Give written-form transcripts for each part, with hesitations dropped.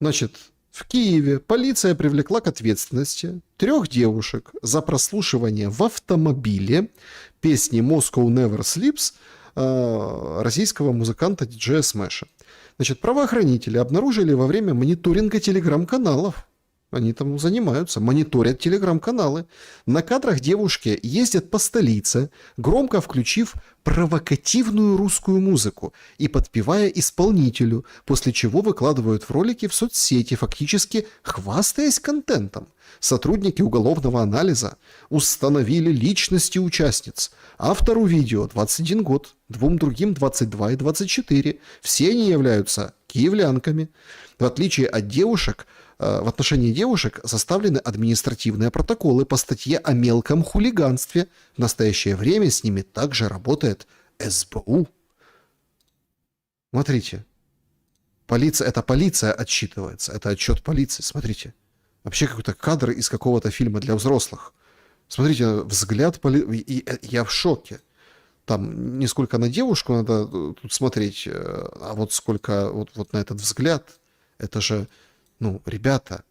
Значит, в Киеве полиция привлекла к ответственности 3 девушек за прослушивание в автомобиле песни Moscow Never Sleeps российского музыканта-диджея Смэша. Значит, правоохранители обнаружили во время мониторинга телеграм-каналов, они там занимаются, мониторят телеграм-каналы. На кадрах девушки ездят по столице, громко включив провокативную русскую музыку и подпевая исполнителю, после чего выкладывают в ролики в соцсети, фактически хвастаясь контентом. Сотрудники уголовного анализа установили личности участниц. Автору видео 21 год, 2 другим 22 и 24. Все они являются киевлянками. В отличие от девушек, в отношении девушек составлены административные протоколы по статье о мелком хулиганстве. В настоящее время с ними также работает СБУ. Смотрите. Это полиция отчитывается. Это отчет полиции. Смотрите. Вообще какой-то кадр из какого-то фильма для взрослых. Смотрите, взгляд я в шоке. Там не сколько на девушку надо тут смотреть, а вот сколько вот на этот взгляд. Это же... Ну, ребята,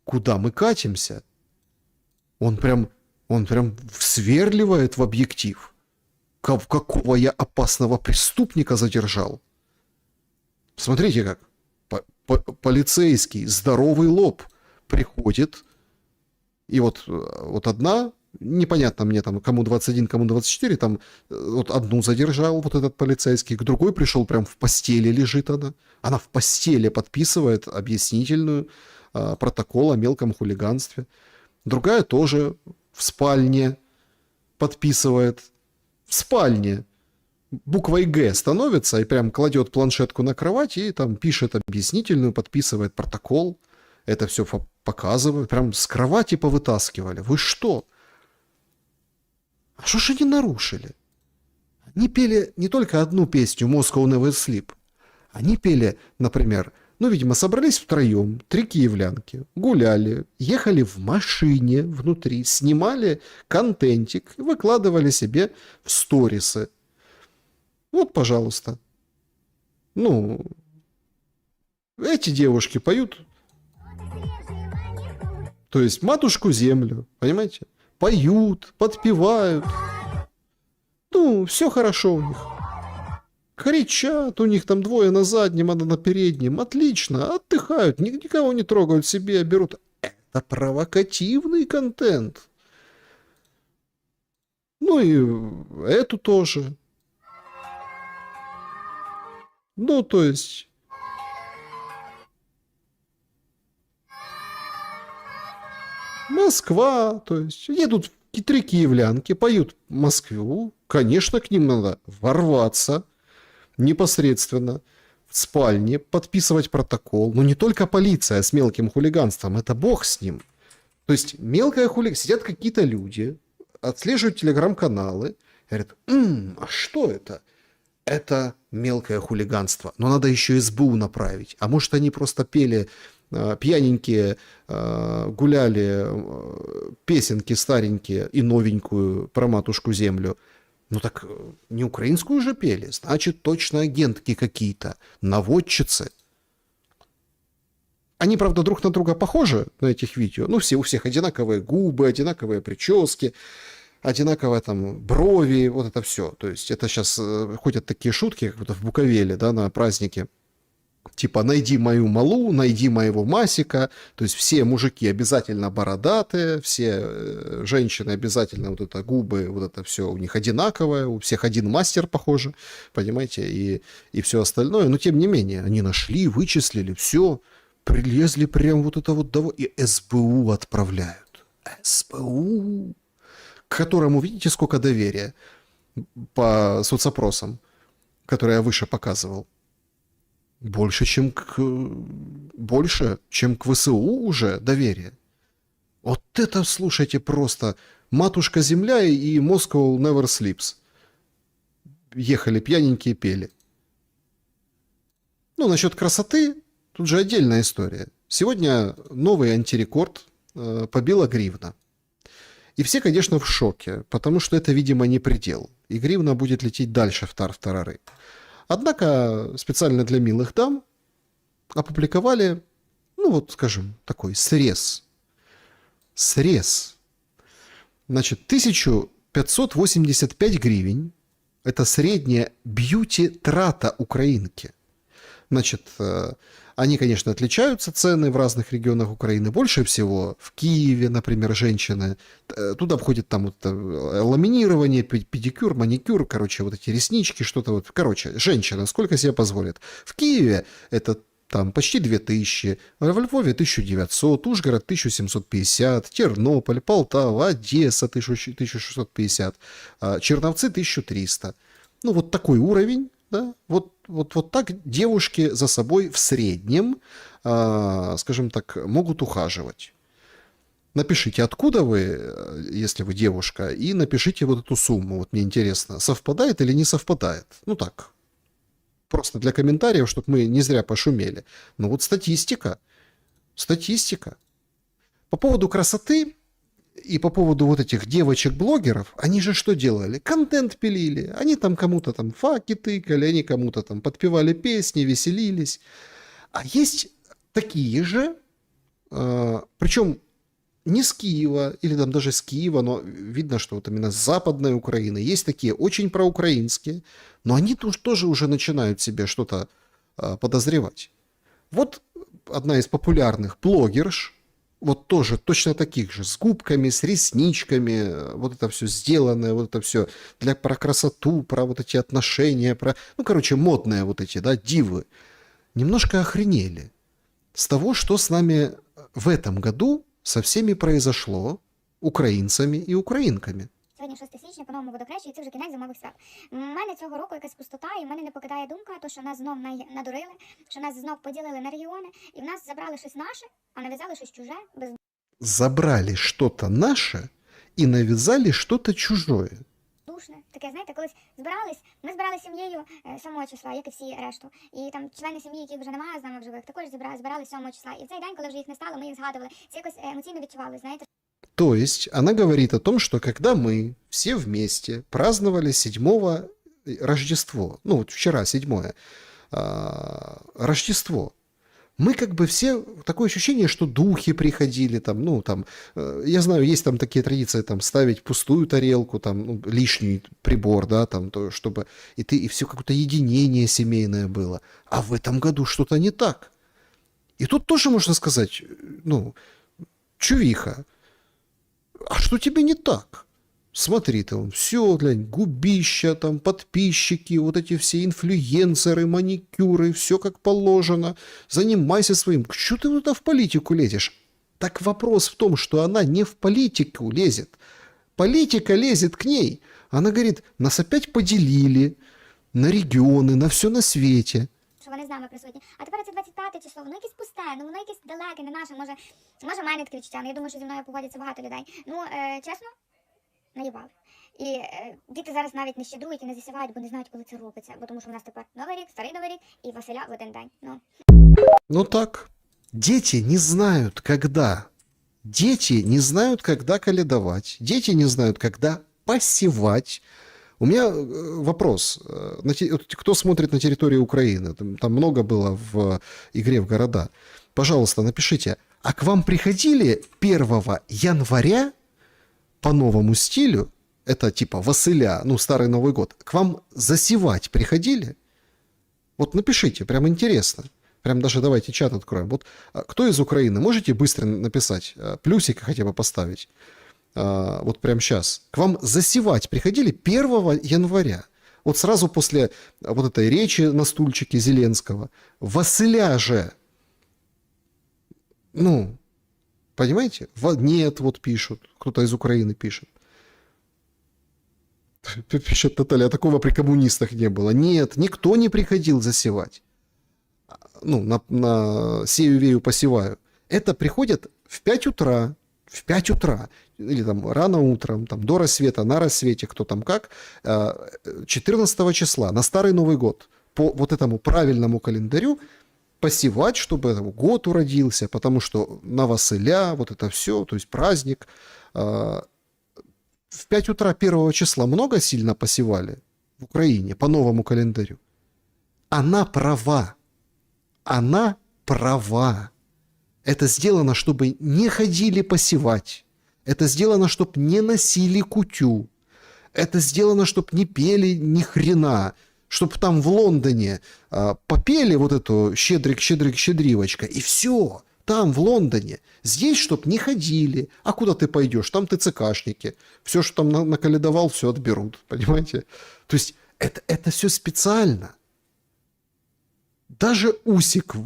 куда мы катимся? Он прям сверливает в объектив. Какого я опасного преступника задержал? Смотрите как. Полицейский, здоровый лоб приходит. И вот одна, непонятно мне там, кому 21, кому 24, там вот одну задержал вот этот полицейский, к другой пришел, прям в постели лежит она. Она в постели подписывает объяснительную протокол о мелком хулиганстве. Другая тоже в спальне подписывает. В спальне. Буквой «Г» становится и прям кладет планшетку на кровать и там пишет объяснительную, подписывает протокол. Это все показывают. Прям с кровати повытаскивали. Вы что? А что ж они нарушили? Они пели не только одну песню «Moscow Never Sleep». Они пели, например, видимо, собрались втроем, 3 киевлянки, гуляли, ехали в машине внутри, снимали контентик, выкладывали себе в сторисы. Вот, пожалуйста. Эти девушки поют, то есть матушку землю, понимаете? Поют, подпевают. Все хорошо у них. Кричат, у них там 2 на заднем, одна на переднем. Отлично, отдыхают, никого не трогают, себе берут. Это провокативный контент. И эту тоже. То есть... Москва, то есть едут 3 киевлянки, поют Москву. Конечно, к ним надо ворваться непосредственно в спальне, подписывать протокол. Но не только полиция с мелким хулиганством, это бог с ним. То есть мелкое хулиганство. Сидят какие-то люди, отслеживают телеграм-каналы, говорят, а что это? Это мелкое хулиганство. Но надо еще СБУ направить. А может, они просто пели... пьяненькие гуляли, песенки старенькие и новенькую про матушку землю. Так не украинскую же пели, значит, точно агентки какие-то, наводчицы. Они, правда, друг на друга похожи на этих видео. У всех одинаковые губы, одинаковые прически, одинаковые там брови, вот это все. То есть это сейчас ходят такие шутки, как будто в Буковеле, да, на празднике. Типа, найди мою малу, найди моего Масика. То есть все мужики обязательно бородатые, все женщины обязательно вот это губы, вот это все у них одинаковое, у всех один мастер, похоже, понимаете, и все остальное. Но тем не менее, они нашли, вычислили, все, прилезли прям вот это вот, и СБУ отправляют. СБУ, к которому, видите, сколько доверия по соцопросам, которые я выше показывал. Больше, чем к ВСУ уже доверие. Вот это, слушайте, просто матушка земля и Moscow Never Sleeps. Ехали пьяненькие, пели. Насчет красоты, тут же отдельная история. Сегодня новый антирекорд побила гривна. И все, конечно, в шоке, потому что это, видимо, не предел. И гривна будет лететь дальше в тартарары. Однако специально для милых дам опубликовали Ну, вот, скажем, такой срез. Срез. Значит, 1585 гривен – это средняя бьюти-трата украинки. Значит, они, конечно, отличаются, цены в разных регионах Украины. Больше всего в Киеве, например, женщины. Туда входит там вот ламинирование, педикюр, маникюр, короче, вот эти реснички, что-то вот. Короче, женщина, сколько себе позволит. В Киеве это там почти 2000, во Львове 1900, Ужгород 1750, Тернополь, Полтава, Одесса 1650, Черновцы 1300. Ну, вот такой уровень, да, вот так девушки за собой в среднем, скажем так, могут ухаживать. Напишите, откуда вы, если вы девушка, и напишите вот эту сумму. Вот мне интересно, совпадает или не совпадает. Ну так, просто для комментариев, чтобы мы не зря пошумели. Ну вот статистика. Статистика. По поводу красоты и по поводу вот этих девочек-блогеров, они же что делали? Контент пилили. Они там кому-то там факи тыкали, они кому-то там подпевали песни, веселились. А есть такие же, причем не с Киева, или там даже с Киева, но видно, что вот именно с Западной Украины. Есть такие очень проукраинские, но они тоже уже начинают себе что-то подозревать. Вот одна из популярных блогерш, вот тоже точно таких же, с губками, с ресничками, вот это все сделанное, вот это все про красоту, про вот эти отношения, ну, короче, модные вот эти, да, дивы, немножко охренели с того, что с нами в этом году со всеми произошло, українцями і українками. Сьогодні 6 січня, по-новому водохреща, і це вже кінець зимових свят. У мене цього року якась пустота, і в мене не покидає думка, то, що нас знов надурили, що нас знов поділили на регіони, і в нас забрали щось наше, а нав'язали щось чуже. Забрали что-то наше і нав'язали что-то чужое. Душне. Таке, знаєте, колись ми збирали сім'єю 7 числа, як і всі решту. І там члени сім'ї, яких вже немає з нами в живих, також збирали 7 числа. І в цей день, коли вже їх не стало, ми їх згадували. Це якось емоційно відчували, знаєте. То есть она говорит о том, что когда мы все вместе праздновали 7 Рождество, ну вот вчера 7 Рождество, мы как бы все, такое ощущение, что духи приходили, там, ну, там, я знаю, есть там такие традиции, там, ставить пустую тарелку, там, ну, лишний прибор, да, там, то, чтобы, и все какое-то единение семейное было. А в этом году что-то не так. И тут тоже можно сказать, ну, чувиха, а что тебе не так? Смотри, там все, глянь, губища, там подписчики, вот эти все инфлюенсеры, маникюры, все как положено. Занимайся своим. Что ты туда в политику лезешь? Так вопрос в том, что она не в политику лезет. Политика лезет к ней. Она говорит, нас опять поделили на регионы, на все на свете. Що вони з нами присутні. А тепер це 25 число, воно якесь пусте, ну воно якесь далеке, не наше, може в мене таке відчуття, але я думаю, що зі мною погодяться багато людей. Ну, чесно, наїбали. І діти зараз навіть не щедрують і не засівають, бо не знають, коли це робиться. Бо тому що в нас тепер Новий рік, Старий Новий рік і Василя в один день. Ну так, дети не знают, когда. Дети не знают, когда каледовать. Дети не знают, когда посевать. У меня вопрос. Кто смотрит на территории Украины? Там много было в игре в города. Пожалуйста, напишите. А к вам приходили 1 января по новому стилю, это типа Василя, ну, Старый Новый год, к вам засевать приходили? Вот напишите, прям интересно. Прям даже давайте чат откроем. Вот кто из Украины? Можете быстро написать? Плюсик хотя бы поставить. Вот прямо сейчас. К вам засевать приходили 1 января. Вот сразу после вот этой речи на стульчике Зеленского. Василя же. Ну, понимаете? Нет, вот пишут. Кто-то из Украины пишет. Пишет Наталья, а такого при коммунистах не было. Нет, никто не приходил засевать. Ну, на сею-вею посеваю. Это приходят в 5 утра. В 5 утра. Или там рано утром, там до рассвета, на рассвете, кто там как. 14 числа, на Старый Новый год. По вот этому правильному календарю посевать, чтобы год уродился, потому что на Василя, вот это все, то есть праздник. В 5 утра 1 числа много сильно посевали в Украине по новому календарю? Она права. Она права. Это сделано, чтобы не ходили посевать. Это сделано, чтобы не носили кутю. Это сделано, чтобы не пели ни хрена. Чтобы там в Лондоне попели вот эту «Щедрик, щедрик, щедривочка», и все. Там, в Лондоне. Здесь, чтоб не ходили. А куда ты пойдешь? Там ТЦКшники. Все, что там наколедовал, все отберут. Понимаете? То есть это все специально. Даже Усик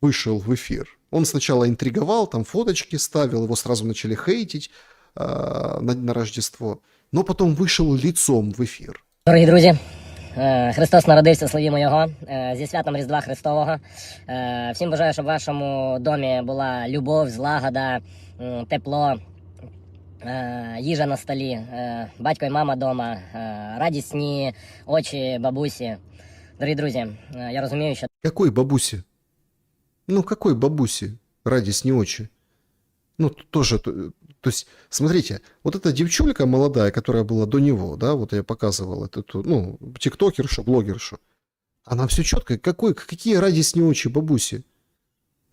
вышел в эфир. Он сначала интриговал, там фоточки ставил, его сразу начали хейтить на Рождество. Но потом вышел лицом в эфир. Дорогі друзі, Христос народився, славімо Його, зі святом Різдва Христового. Всім бажаю, щоб в вашому домі була любов, злагода, тепло, їжа на столі, батько і мама дома, радісні очі бабусі. Дорогі друзі, я розумію, що Какой бабуси? Ну, какой бабуси? Радість не очи. Ну, тоже, то есть, смотрите, вот эта девчулька молодая, которая была до него, да, вот я показывал эту, ну, тиктокершу, блогершу, она все четко, какие радость не очи бабуси?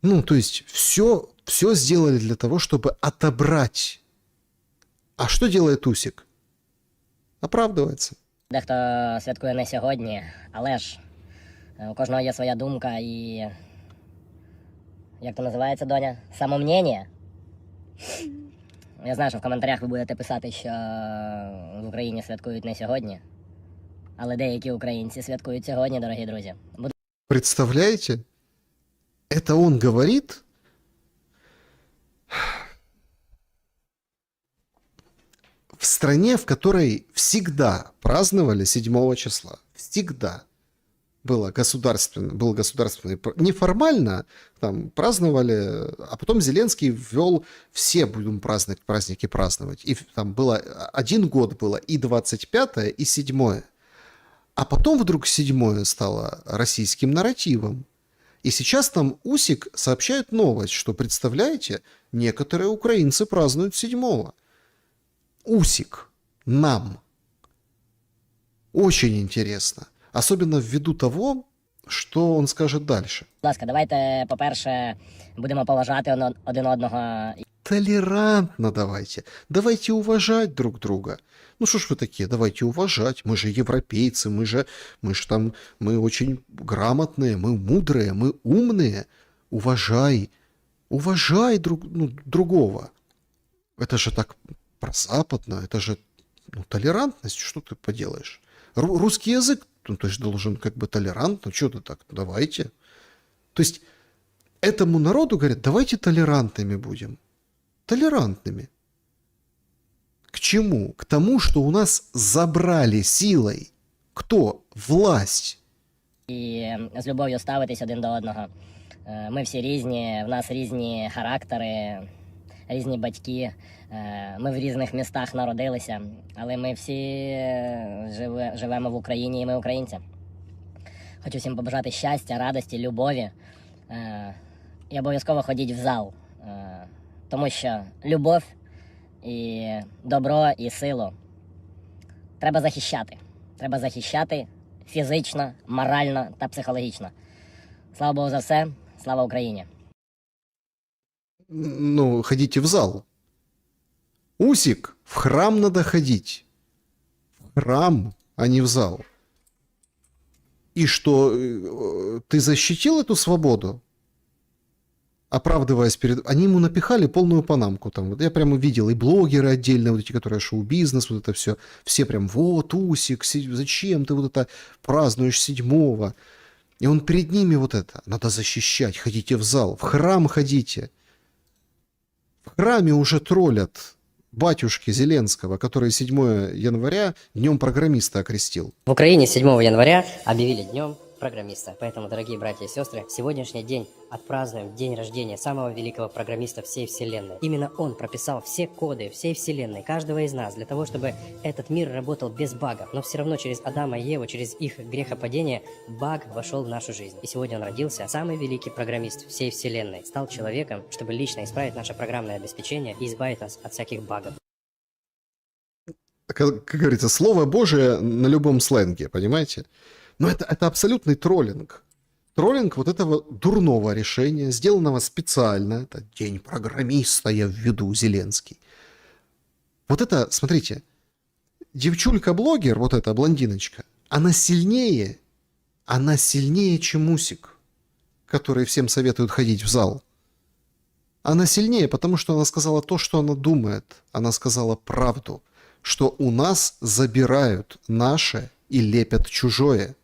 Ну, то есть, все сделали для того, чтобы отобрать. А что делает Усик? Оправдывается. дехто святкує не сьогодні, але ж у кожного є своя думка і, як то називається, доня? Самомнення. Я знаю, що в коментарях ви будете писати, що в Україні святкують не сьогодні, але деякі українці святкують сьогодні, дорогі друзі. Представляете? Это он говорит. В стране, в которой всегда праздновали 7 числа. Всегда. Был государственный, неформально там праздновали, а потом Зеленский ввел, все будем праздники праздновать. И там было, 1 год было и 25-е, и 7-е. А потом вдруг 7-е стало российским нарративом. И сейчас там Усик сообщает новость, что, представляете, некоторые украинцы празднуют 7-го. Усик нам. Очень интересно. Особенно ввиду того, что он скажет дальше. Будь ласка, давайте, по-перше, будемо поважати один одного. Толерантно давайте. Давайте уважать друг друга. Ну что ж вы такие, давайте уважать. Мы же европейцы, мы очень грамотные, мы мудрые, мы умные. Уважай другого. Это же так прозападно, это же толерантность, что ты поделаешь. Русский язык, то есть должен как бы толерантно, что ты так, давайте. То есть этому народу говорят, давайте толерантными будем. Толерантными. К чему? К тому, что у нас забрали силой. Кто? Власть. І з любов'ю ставитись один до одного. Ми всі різні, в нас різні характери, різні батьки. Ми в різних містах народилися, але ми всі живемо в Україні і ми українці. Хочу всім побажати щастя, радості, любові. І обов'язково ходіть в зал. Тому що любов і добро, і силу треба захищати. Треба захищати фізично, морально та психологічно. Слава Богу за все. Слава Україні. Ну, ходите в зал. Усик, в храм надо ходить. В храм, а не в зал. И что, ты защитил эту свободу? Оправдываясь перед... Они ему напихали полную панамку. Там. Вот я прямо видел, и блогеры отдельно, вот эти, которые шоу-бизнес, вот это все. Все прям, вот, Усик, зачем ты вот это празднуешь 7-го? И он перед ними вот это. Надо защищать, ходите в зал, в храм ходите. В храме уже троллят батюшки Зеленского, который 7 января днем программиста окрестил. В Украине 7 января объявили днем программиста. Поэтому, дорогие братья и сестры, сегодняшний день отпразднуем день рождения самого великого программиста всей Вселенной. Именно он прописал все коды всей Вселенной, каждого из нас, для того, чтобы этот мир работал без багов. Но все равно через Адама и Еву, через их грехопадение, баг вошел в нашу жизнь. И сегодня он родился, самый великий программист всей Вселенной. Стал человеком, чтобы лично исправить наше программное обеспечение и избавить нас от всяких багов. Как говорится, слово Божие на любом сленге, понимаете? Но это абсолютный троллинг. троллинг вот этого дурного решения, сделанного специально, это день программиста, я введу Зеленский. Вот это, смотрите, девчулька-блогер, вот эта блондиночка, она сильнее, чем Усик, который всем советует ходить в зал. Она сильнее, потому что она сказала то, что она думает. Она сказала правду, что у нас забирают наше и лепят чужое.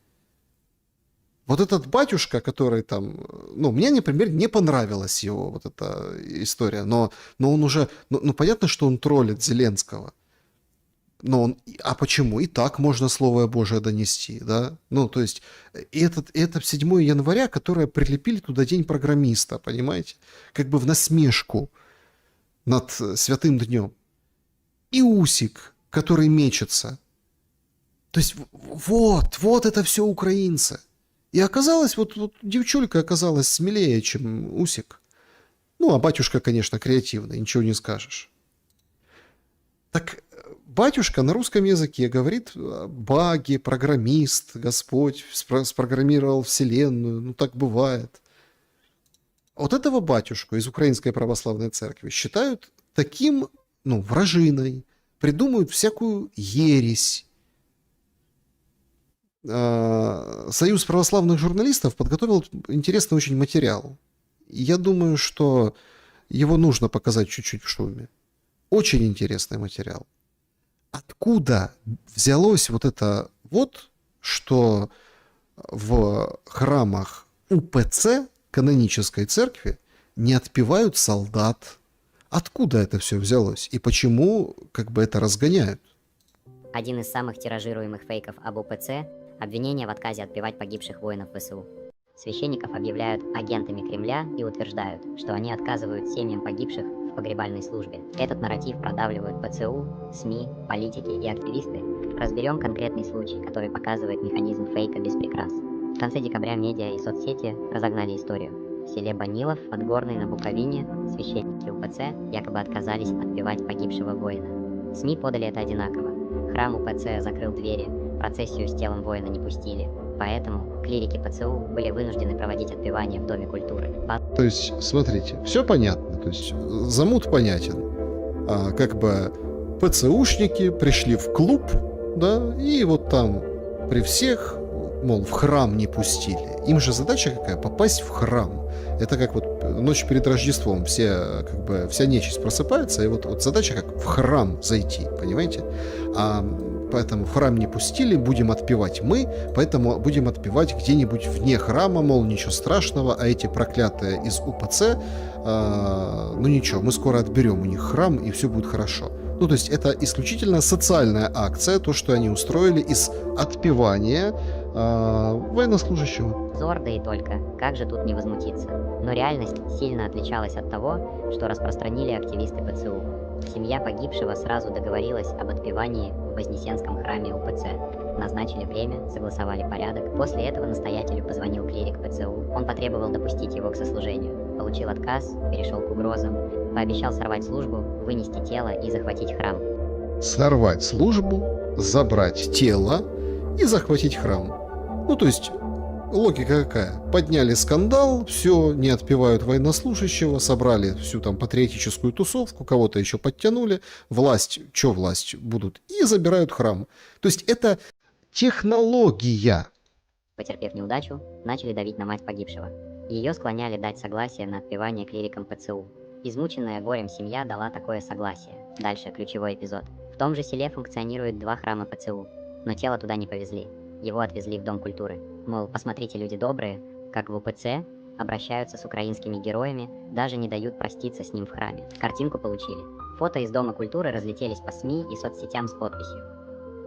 Вот этот батюшка, который там... Ну, мне, например, не понравилась его вот эта история, но он уже... Ну, понятно, что он троллит Зеленского. Но он... А почему? И так можно Слово Божие донести, да? Ну, то есть, это 7 января, которое прилепили туда День программиста, понимаете? Как бы в насмешку над святым днем. И Усик, который мечется. То есть, вот это все украинцы. И оказалось, вот девчулька оказалась смелее, чем Усик. Ну, а батюшка, конечно, креативный, ничего не скажешь. Так батюшка на русском языке говорит баги, программист, Господь спрограммировал вселенную, ну так бывает. Вот этого батюшку из Украинской Православной Церкви считают таким, ну, вражиной, придумывают всякую ересь. Союз православных журналистов подготовил интересный очень материал. Я думаю, что его нужно показать чуть-чуть в шуме. Очень интересный материал. Откуда взялось вот это вот, что в храмах УПЦ, канонической церкви, не отпевают солдат? Откуда это все взялось? И почему как бы это разгоняют? Один из самых тиражируемых фейков об УПЦ – обвинение в отказе отпевать погибших воинов ВСУ. Священников объявляют агентами Кремля и утверждают, что они отказывают семьям погибших в погребальной службе. Этот нарратив продавливают ПЦУ, СМИ, политики и активисты. Разберем конкретный случай, который показывает механизм фейка без прикрас. В конце декабря медиа и соцсети разогнали историю. В селе Банилов, Подгорной на Буковине, священники УПЦ якобы отказались отпевать погибшего воина. СМИ подали это одинаково. Храм УПЦ закрыл двери, процессию с телом воина не пустили. Поэтому клирики ПЦУ были вынуждены проводить отпевание в Доме культуры. То есть, смотрите, все понятно. То есть, замут понятен. Как бы ПЦУшники пришли в клуб, да, и вот там при всех, мол, в храм не пустили. Им же задача какая? Попасть в храм. Это как вот ночь перед Рождеством. Все, как бы, вся нечисть просыпается, и вот задача как в храм зайти, понимаете? Поэтому в храм не пустили, будем отпевать мы, поэтому будем отпевать где-нибудь вне храма, мол, ничего страшного, а эти проклятые из УПЦ, ну ничего, мы скоро отберем у них храм, и все будет хорошо. Ну, то есть это исключительно социальная акция, то, что они устроили из отпевания военнослужащего. Зор, да и только. Как же тут не возмутиться? Но реальность сильно отличалась от того, что распространили активисты ПЦУ. Семья погибшего сразу договорилась об отпевании в Вознесенском храме УПЦ. Назначили время, согласовали порядок. После этого настоятелю позвонил клирик ПЦУ. Он потребовал допустить его к сослужению. Получил отказ, перешел к угрозам. Пообещал сорвать службу, вынести тело и захватить храм. Сорвать службу, забрать тело и захватить храм. Ну, то есть... Логика какая? Подняли скандал, все, не отпевают военнослужащего, собрали всю там патриотическую тусовку, кого-то еще подтянули, власть будут, и забирают храм. То есть это технология. Потерпев неудачу, начали давить на мать погибшего. Ее склоняли дать согласие на отпевание клирикам ПЦУ. Измученная горем семья дала такое согласие. Дальше ключевой эпизод. В том же селе функционирует 2 храма ПЦУ, но тело туда не повезли. Его отвезли в Дом культуры. Мол, посмотрите, люди добрые, как в УПЦ обращаются с украинскими героями, даже не дают проститься с ним в храме. Картинку получили. Фото из Дома культуры разлетелись по СМИ и соцсетям с подписью: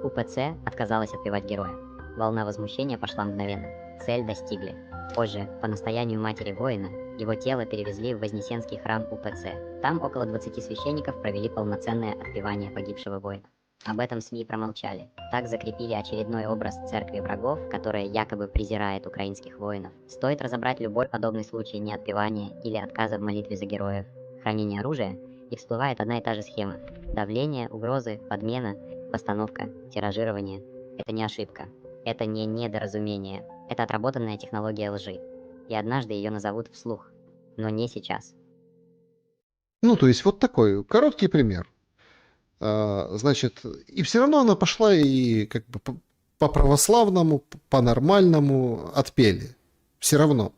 УПЦ отказалась отпевать героя. Волна возмущения пошла мгновенно. Цель достигли. Позже, по настоянию матери воина, его тело перевезли в Вознесенский храм УПЦ. Там около 20 священников провели полноценное отпевание погибшего воина. Об этом СМИ промолчали. Так закрепили очередной образ церкви врагов, которая якобы презирает украинских воинов. Стоит разобрать любой подобный случай неотпевания или отказа в молитве за героев, хранения оружия, и всплывает одна и та же схема. Давление, угрозы, подмена, постановка, тиражирование. Это не ошибка. Это не недоразумение. Это отработанная технология лжи. и однажды ее назовут вслух. Но не сейчас. Ну, то есть вот такой короткий пример. Значит, и все равно она пошла и как бы по православному, по нормальному отпели. Все равно.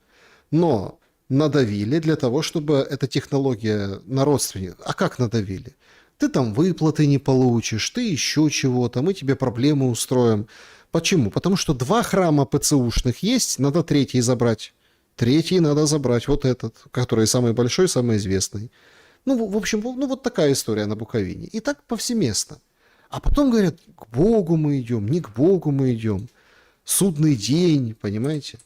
Но надавили для того, чтобы эта технология на родственников. А как надавили? Ты там выплаты не получишь, ты еще чего-то, мы тебе проблемы устроим. Почему? Потому что 2 храма ПЦУшных есть, надо 3-й забрать. 3-й надо забрать, вот этот, который самый большой, самый известный. Ну, в общем, ну вот такая история на Буковине. И так повсеместно. А потом говорят, к Богу мы идем, не к Богу мы идем. Судный день, понимаете?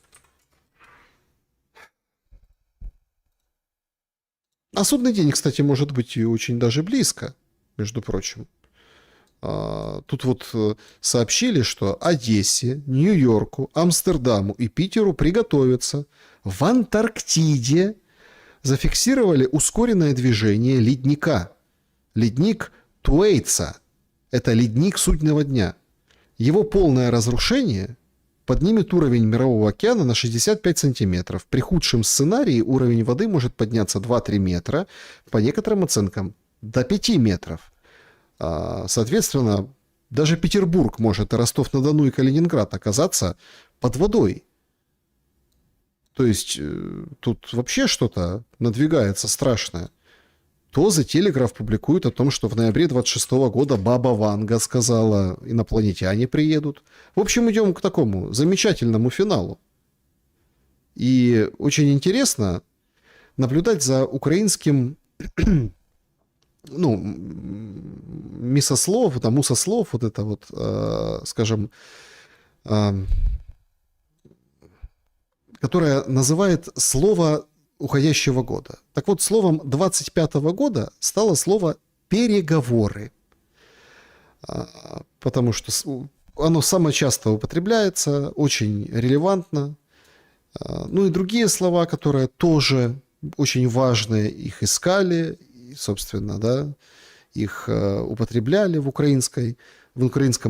А судный день, кстати, может быть и очень даже близко, между прочим. Тут вот сообщили, что Одессе, Нью-Йорку, Амстердаму и Питеру приготовиться. В Антарктиде зафиксировали ускоренное движение ледника. Ледник Туэйтса. Это ледник судного дня. Его полное разрушение поднимет уровень Мирового океана на 65 сантиметров. При худшем сценарии уровень воды может подняться 2-3 метра, по некоторым оценкам до 5 метров. Соответственно, даже Петербург может, и Ростов-на-Дону, и Калининград оказаться под водой. То есть тут вообще что-то надвигается страшное. То The Telegraph публикует о том, что в ноябре 26 года Баба Ванга сказала, инопланетяне приедут. В общем, идем к такому замечательному финалу. И очень интересно наблюдать за украинским мисослов, там, мусослов, вот это вот, скажем, которое называет слово уходящего года. Так вот, словом 25 года стало слово «переговоры». Потому что оно самое часто употребляется, очень релевантно. Ну и другие слова, которые тоже очень важные, их искали, и, собственно, да, их употребляли в украинском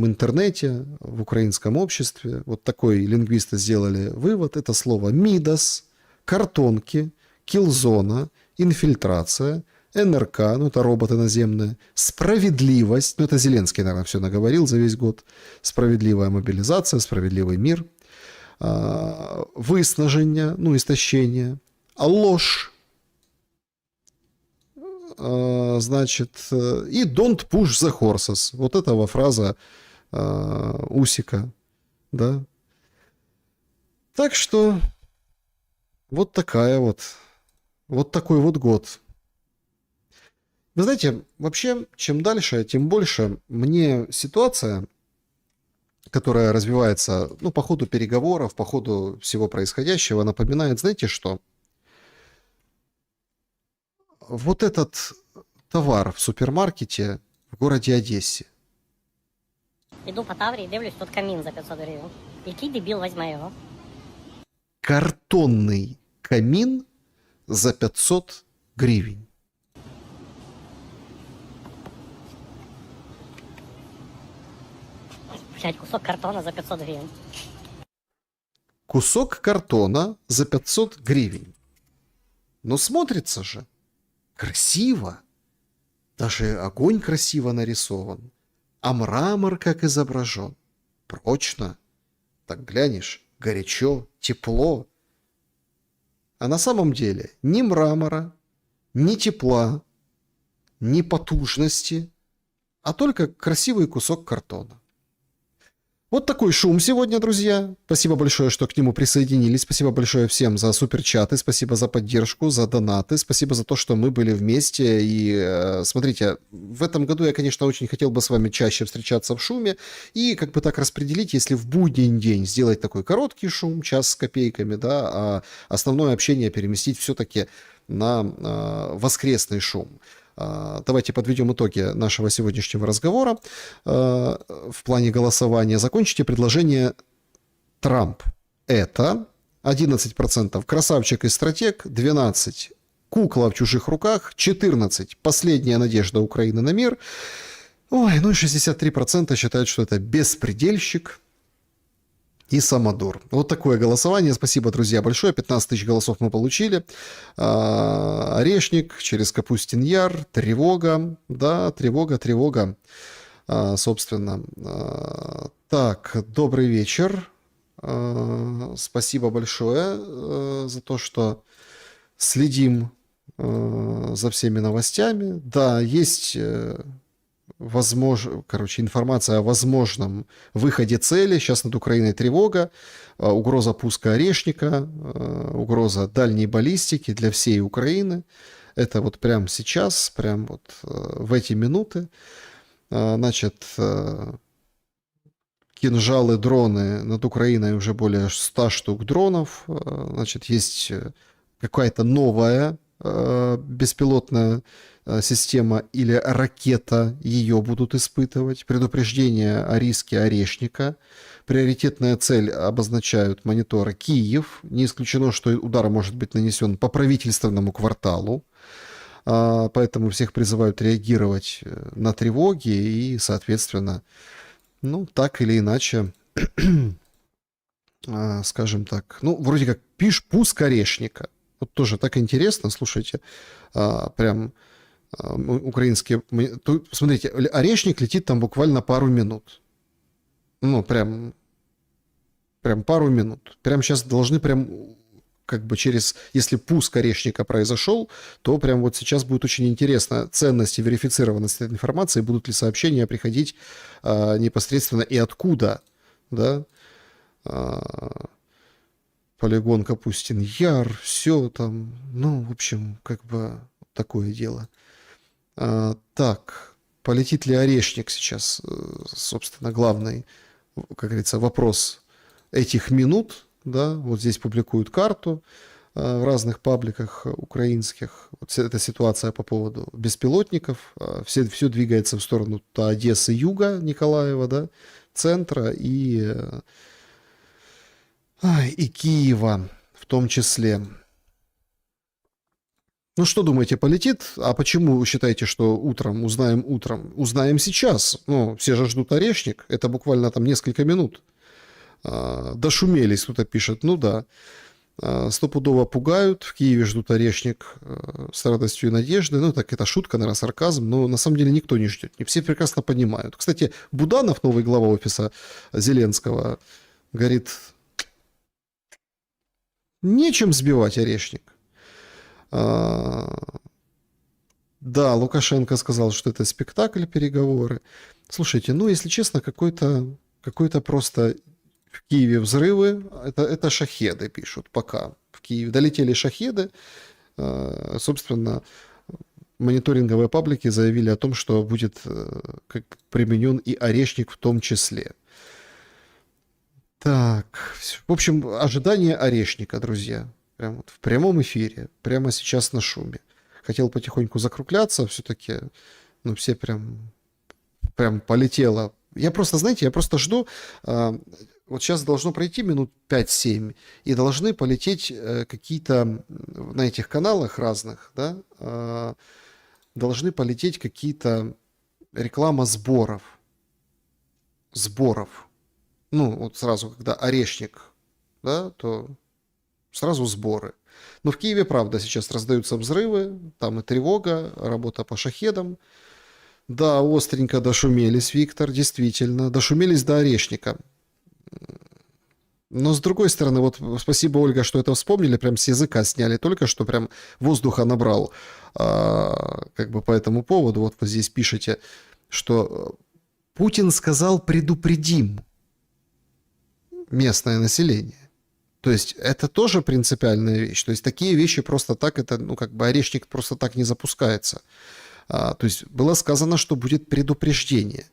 интернете, в украинском обществе. Вот такой лингвисты сделали вывод. Это слово «мидас», «картонки», «киллзона», «инфильтрация», НРК, ну это роботы наземные, «справедливость», ну это Зеленский, наверное, все наговорил за весь год, «справедливая мобилизация», «справедливый мир», «выснажение», ну истощение, «ложь», значит, и «don't push the horses». Вот этого фраза Усика, да. Так что вот такой вот год. Вы знаете, вообще, чем дальше, тем больше мне ситуация, которая развивается, ну, по ходу переговоров, по ходу всего происходящего, напоминает, знаете что? Вот этот товар в супермаркете в городе Одессе. Іду по Таврії, дивлюсь, тут камін за 500 гривень. Який дебіл візьме його? Картонный камин за 500 гривен. Блядь, кусок картона за 500 гривень. Кусок картона за 500 гривен. Но смотрится же красиво. Даже огонь красиво нарисован. А мрамор как изображен. Прочно. Так глянешь, горячо, тепло. А на самом деле ни мрамора, ни тепла, ни потужности, а только красивый кусок картона. Вот такой шум сегодня, друзья. Спасибо большое, что к нему присоединились. Спасибо большое всем за суперчаты. Спасибо за поддержку, за донаты. Спасибо за то, что мы были вместе. И смотрите, в этом году я, конечно, очень хотел бы с вами чаще встречаться в шуме. И как бы так распределить, если в будний день сделать такой короткий шум, час с копейками, да, а основное общение переместить все-таки на воскресный шум. Давайте подведем итоги нашего сегодняшнего разговора в плане голосования. Закончите предложение Трамп. Это 11% красавчик и стратег, 12% кукла в чужих руках, 14% последняя надежда Украины на мир. Ой, ну и 63% считают, что это беспредельщик. и Самодур. Вот такое голосование. Спасибо, друзья, большое. 15 тысяч голосов мы получили. Орешник, через Капустин Яр, тревога. Да, тревога. Собственно. Так, добрый вечер. Спасибо большое за то, что следим за всеми новостями. Да, есть информация о возможном выходе цели. Сейчас над Украиной тревога, угроза пуска Орешника, угроза дальней баллистики для всей Украины. Это вот прямо сейчас, прямо вот в эти минуты. Значит, кинжалы, дроны над Украиной, уже более 100 штук дронов. Значит, есть какая-то новая беспилотная система или ракета, ее будут испытывать. Предупреждение о риске Орешника. Приоритетная цель обозначают мониторы Киев. Не исключено, что удар может быть нанесен по правительственному кварталу. Поэтому всех призывают реагировать на тревоги и, соответственно, ну, так или иначе, скажем так, ну, вроде как пуск Орешника. Вот тоже так интересно, слушайте, прям украинские... Смотрите, Орешник летит там буквально пару минут. Ну, прям пару минут. Прям сейчас должны прям как бы если пуск Орешника произошел, то прям вот сейчас будет очень интересно ценность и верифицированность этой информации, будут ли сообщения приходить непосредственно и откуда, да, полигон Капустин Яр, все там, ну, в общем, как бы такое дело. Так, полетит ли Орешник сейчас, собственно, главный, как говорится, вопрос этих минут, да, вот здесь публикуют карту в разных пабликах украинских. Вот эта ситуация по поводу беспилотников. Все двигается в сторону Одессы, юга Николаева, да, центра и Киева в том числе. Ну, что думаете, полетит? А почему вы считаете, что утром? Узнаем сейчас. Ну, все же ждут Орешник. Это буквально там несколько минут. Дошумелись, кто-то пишет. Ну да. Стопудово пугают. В Киеве ждут Орешник с радостью и надеждой. Ну, так это шутка, наверное, сарказм. Но на самом деле никто не ждет. Все прекрасно понимают. Кстати, Буданов, новый глава офиса Зеленского, говорит, нечем сбивать Орешник. Да, Лукашенко сказал, что это спектакль, переговоры. Слушайте, ну, если честно, какой-то просто в Киеве взрывы, это шахеды пишут пока. В Киеве долетели шахеды, собственно, мониторинговые паблики заявили о том, что будет применен и Орешник в том числе. Так, в общем, ожидание Орешника, друзья. Прям вот в прямом эфире, прямо сейчас на шуме. Хотел потихоньку закругляться, все-таки, ну, все прям полетело. Я просто жду, вот сейчас должно пройти минут 5-7, и должны полететь какие-то, на этих каналах разных, да, должны полететь какие-то реклама сборов. Ну, вот сразу, когда Орешник, да, то сразу сборы. Но в Киеве, правда, сейчас раздаются взрывы, там и тревога, работа по шахедам. Да, остренько дошумелись, Виктор, действительно, дошумелись до Орешника. Но с другой стороны, вот спасибо, Ольга, что это вспомнили, прям с языка сняли только что, прям воздуха набрал как бы по этому поводу. Вот вы здесь пишете, что Путин сказал предупредим местное население. То есть это тоже принципиальная вещь. То есть такие вещи просто так, это, ну, как бы Орешник просто так не запускается. То есть было сказано, что будет предупреждение.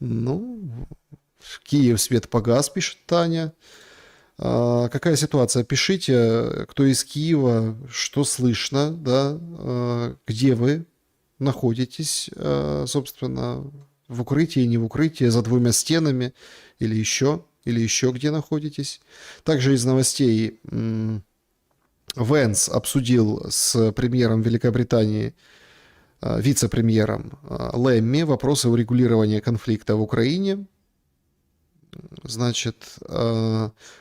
Ну, Киев свет погас, пишет Таня. Какая ситуация? Пишите, кто из Киева, что слышно, да, где вы находитесь, собственно, в укрытии, не в укрытии, за двумя стенами или еще где находитесь. Также из новостей Венс обсудил с премьером Великобритании, вице-премьером Лэмми вопросы урегулирования конфликта в Украине. Значит,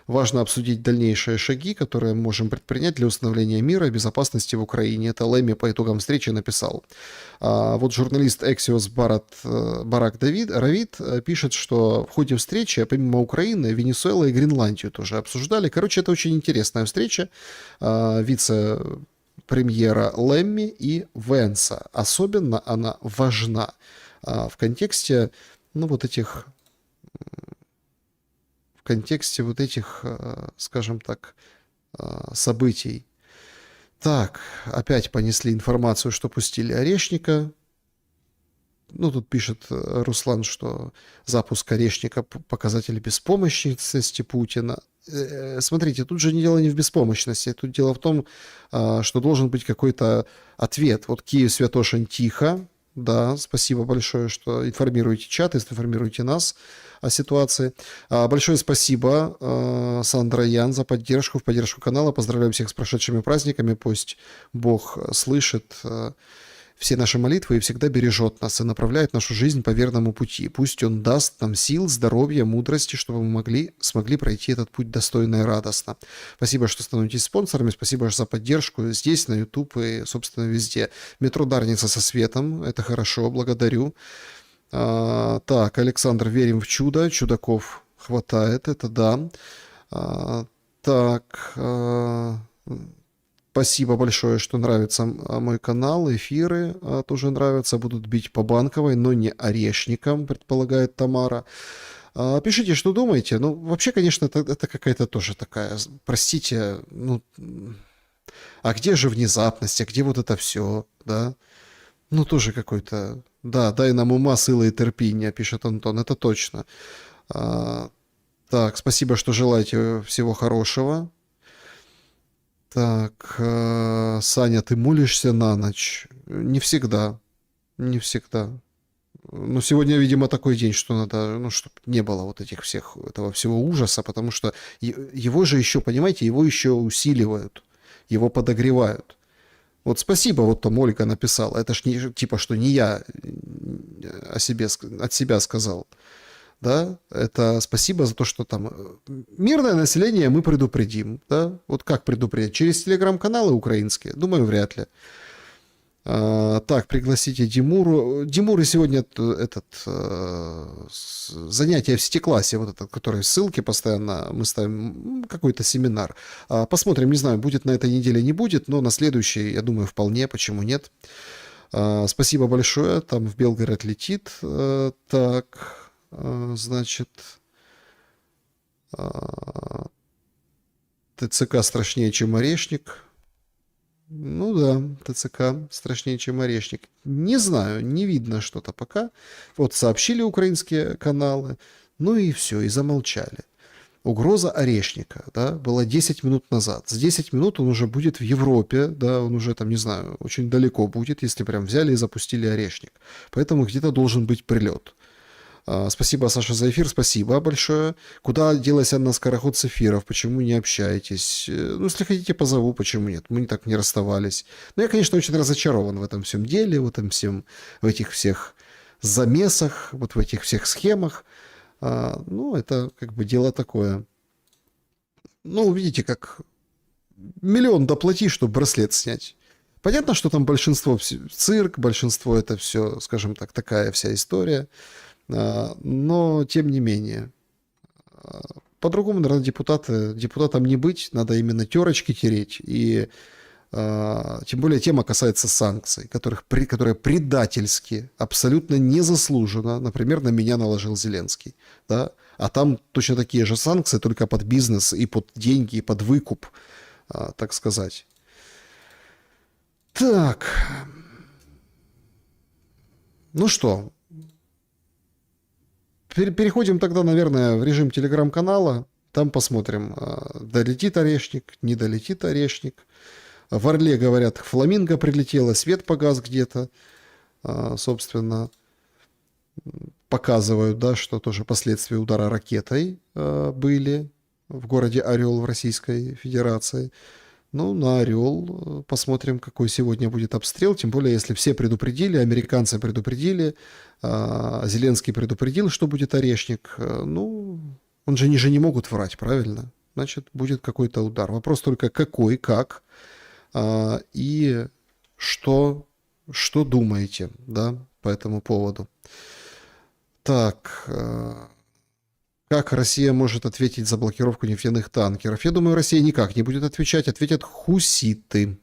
важно обсудить дальнейшие шаги, которые мы можем предпринять для установления мира и безопасности в Украине. Это Лемми по итогам встречи написал. Вот журналист Axios Барак Равид пишет, что в ходе встречи, помимо Украины, Венесуэла и Гренландию тоже обсуждали. Короче, это очень интересная встреча вице-премьера Лемми и Венса. Особенно она важна в контексте, ну, вот этих... в контексте вот этих, скажем так, событий. Так, опять понесли информацию, что пустили Орешника. Ну, тут пишет Руслан, что запуск Орешника – показатель беспомощности Путина. Смотрите, тут же дело не в беспомощности. Тут дело в том, что должен быть какой-то ответ. Вот Киев, Святошин, тихо. Да, спасибо большое, что информируете чат, информируете нас о ситуации. Большое спасибо, Сандра Ян, за поддержку, в поддержку канала. Поздравляю всех с прошедшими праздниками. Пусть Бог слышит все наши молитвы и всегда бережет нас и направляет нашу жизнь по верному пути. Пусть Он даст нам сил, здоровья, мудрости, чтобы мы смогли пройти этот путь достойно и радостно. Спасибо, что становитесь спонсорами. Спасибо за поддержку здесь, на YouTube и, собственно, везде. Метро Дарница со светом. Это хорошо, благодарю. Так, Александр, верим в чудо. Чудаков хватает, это да. Так... Спасибо большое, что нравится мой канал, эфиры тоже нравятся, будут бить по Банковой, но не Орешником, предполагает Тамара. Пишите, что думаете. Ну, вообще, конечно, это какая-то тоже такая, простите, ну, а где же внезапность, а где вот это все, да? Ну, тоже какой-то, да, дай нам ума, силы и терпения, пишет Антон, это точно. Так, спасибо, что желаете всего хорошего. Так, Саня, ты молишься на ночь? Не всегда. Не всегда. Но сегодня, видимо, такой день, что надо, ну, чтобы не было вот этих всех, этого всего ужаса, потому что его же еще, понимаете, его еще усиливают, его подогревают. Вот спасибо, вот там Ольга написала. Это ж не, типа, что не я от себя сказал. Да, это спасибо за то, что там мирное население мы предупредим, да, вот как предупредить, через телеграм-каналы украинские, думаю, вряд ли. Так, пригласите Димуру. Димуры сегодня занятие в сетиклассе, вот этот, который ссылки постоянно мы ставим, какой-то семинар. Посмотрим, не знаю, будет на этой неделе, не будет, но на следующей, я думаю, вполне, почему нет. Спасибо большое, там в Белгород летит. Так... Значит, ТЦК страшнее, чем Орешник. Ну да, ТЦК страшнее, чем Орешник. Не знаю, не видно что-то пока. Вот сообщили украинские каналы, ну и все, и замолчали. Угроза Орешника, да, была 10 минут назад. С 10 минут он уже будет в Европе, да, он уже там, не знаю, очень далеко будет, если прям взяли и запустили Орешник. Поэтому где-то должен быть прилет. Спасибо, Саша, за эфир, спасибо большое. Куда делась Анна Скороход с эфиров? Почему не общаетесь? Ну, если хотите, позову, почему нет? Мы так не расставались. Но я, конечно, очень разочарован в этом всем деле, в этих всех замесах, вот в этих всех схемах. Ну, это как бы дело такое. Ну, видите, как миллион доплати, чтобы браслет снять. Понятно, что там большинство цирк, большинство это все, скажем так, такая вся история. Но, тем не менее, по-другому, наверное, депутатам не быть, надо именно терочки тереть, и тем более тема касается санкций, которые предательски, абсолютно незаслуженно, например, на меня наложил Зеленский, да? А там точно такие же санкции, только под бизнес и под деньги, и под выкуп, так сказать. Так, ну что, переходим тогда, наверное, в режим телеграм-канала. Там посмотрим, долетит Орешник, не долетит Орешник. В Орле, говорят, фламинго прилетело, свет погас где-то. Собственно, показывают, да, что тоже последствия удара ракетой были в городе Орел в Российской Федерации. Ну, на Орел посмотрим, какой сегодня будет обстрел. Тем более, если все предупредили, американцы предупредили, Зеленский предупредил, что будет Орешник. Ну, Он же, они же не могут врать, правильно? Значит, будет какой-то удар. Вопрос только какой, как, и что думаете, да, по этому поводу. Так, как Россия может ответить за блокировку нефтяных танкеров? Я думаю, Россия никак не будет отвечать. Ответят хуситы.